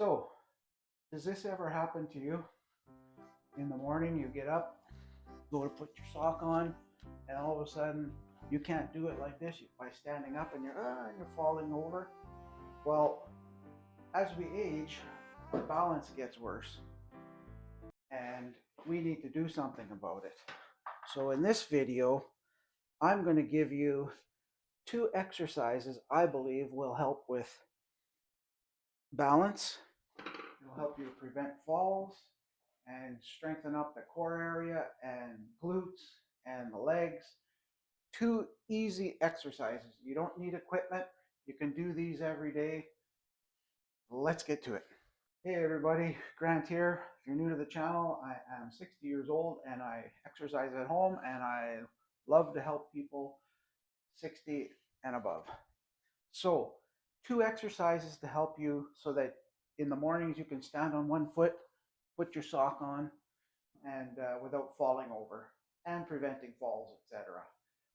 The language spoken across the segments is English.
So, does this ever happen to you? In the morning, you get up, go to put your sock on, and all of a sudden, you can't do it like this by standing up, and you're falling over. Well, as we age, our balance gets worse, and we need to do something about it. So, in this video, I'm going to give you 2 exercises I believe will help with balance. It'll help you prevent falls and strengthen up the core area and glutes and the legs. 2 easy exercises. You don't need equipment. You can do these every day. Let's get to it. Hey everybody, Grant here. If you're new to the channel, I am 60 years old and I exercise at home, and I love to help people 60 and above. So 2 exercises to help you so that in the mornings you can stand on one foot, put your sock on, and without falling over and preventing falls, etc.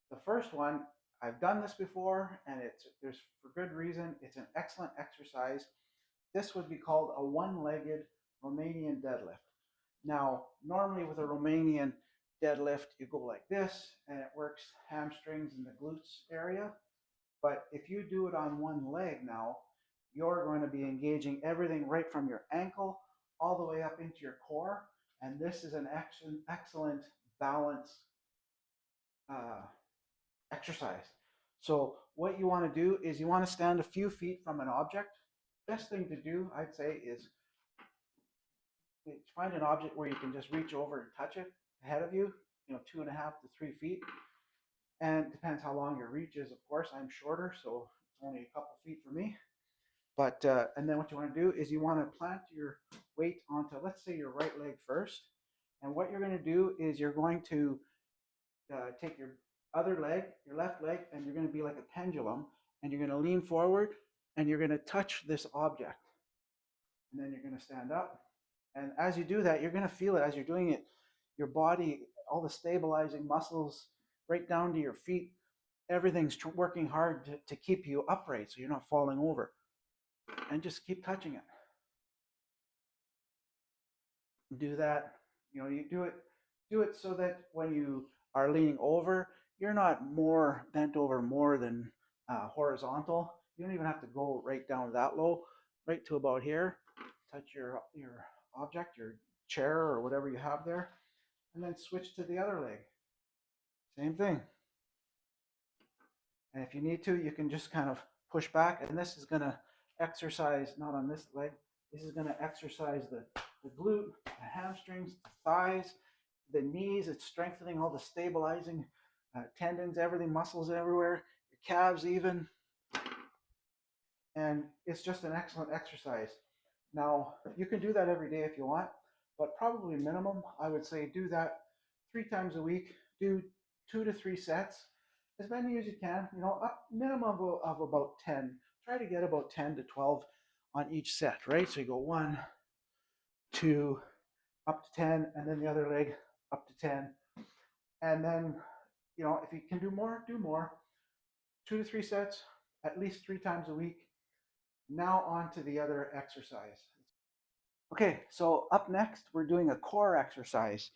The first one, I've done this before, and there's for good reason. It's an excellent exercise. This would be called a one-legged Romanian deadlift. Now, normally with a Romanian deadlift, you go like this, and it works hamstrings and the glutes area. But if you do it on one leg now, you're going to be engaging everything right from your ankle all the way up into your core. And this is an excellent balance exercise. So what you want to do is you want to stand a few feet from an object. Best thing to do, I'd say, is find an object where you can just reach over and touch it ahead of you, 2.5 to 3 feet. And it depends how long your reach is, of course. I'm shorter, so it's only a couple feet for me. But and then what you want to do is you want to plant your weight onto, let's say, your right leg first. And what you're going to do is you're going to take your other leg, your left leg, and you're going to be like a pendulum, and you're going to lean forward, and you're going to touch this object. And then you're going to stand up. And as you do that, you're going to feel it as you're doing it. Your body, all the stabilizing muscles, right down to your feet, everything's working hard to keep you upright so you're not falling over. And just keep touching it. Do that. You do it so that when you are leaning over, you're not more bent over more than horizontal. You don't even have to go right down that low, right to about here. Touch your object, your chair or whatever you have there, and then switch to the other leg. Same thing. And if you need to, you can just kind of push back, and this is going to exercise, not on this leg, this is going to exercise the glute, the hamstrings, the thighs, the knees. It's strengthening all the stabilizing tendons, everything, muscles everywhere, your calves even. And it's just an excellent exercise. Now, you can do that every day if you want, but probably minimum, I would say do that 3 times a week. Do 2 to 3 sets, as many as you can, up minimum of about 10. Try to get about 10 to 12 on each set, right? So you go 1, 2, up to 10, and then the other leg up to 10. And then, if you can do more, do more. 2 to 3 sets, at least 3 times a week. Now on to the other exercise. Okay, so up next, we're doing a core exercise.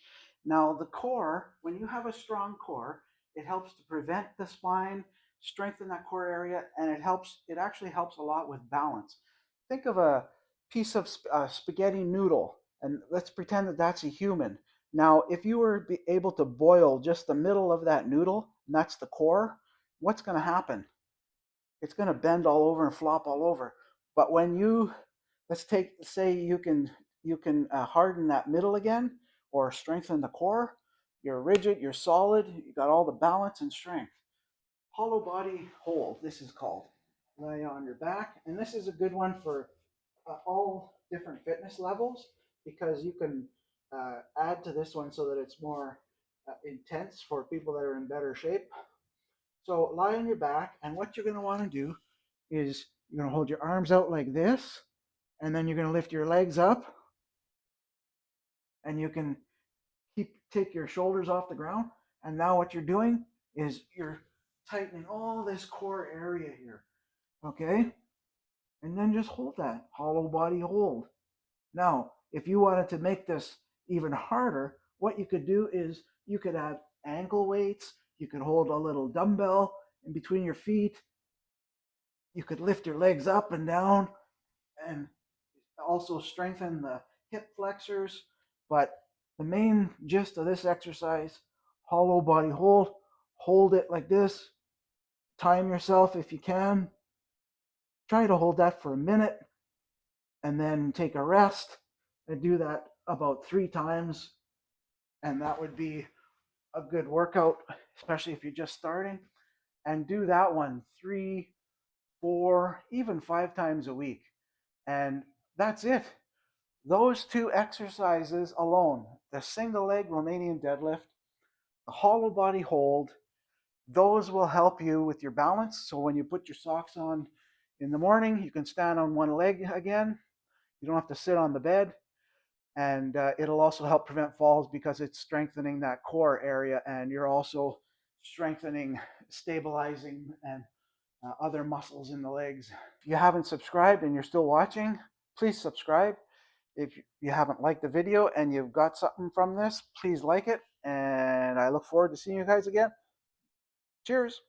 Now the core, when you have a strong core, it helps to prevent the spine, strengthen that core area, and it actually helps a lot with balance. Think of a piece of spaghetti noodle, and let's pretend that that's a human. Now, if you were able to boil just the middle of that noodle, and that's the core, what's going to happen? It's going to bend all over and flop all over. But when you, say you can harden that middle again, or strengthen the core, you're rigid, you're solid, you got all the balance and strength. Hollow body hold, this is called. Lay on your back, and this is a good one for all different fitness levels, because you can add to this one so that it's more intense for people that are in better shape. So lie on your back, and what you're going to want to do is you're going to hold your arms out like this, and then you're going to lift your legs up, and you can take your shoulders off the ground. And now what you're doing is you're tightening all this core area here. Okay? and then just hold that hollow body hold. Now, if you wanted to make this even harder, what you could do is you could add ankle weights. You could hold a little dumbbell in between your feet. You could lift your legs up and down and also strengthen the hip flexors. But the main gist of this exercise, hollow body hold it like this. Time yourself if you can. Try to hold that for a minute and then take a rest and do that about 3 times. And that would be a good workout, especially if you're just starting. And do that one 3, 4, even 5 times a week. And that's it. Those 2 exercises alone, the single leg Romanian deadlift, the hollow body hold, those will help you with your balance. So when you put your socks on in the morning, you can stand on one leg again. You don't have to sit on the bed. And it'll also help prevent falls because it's strengthening that core area, and you're also strengthening, stabilizing, and other muscles in the legs. If you haven't subscribed and you're still watching, please subscribe. If you haven't liked the video and you've got something from this, please like it. And I look forward to seeing you guys again. Cheers.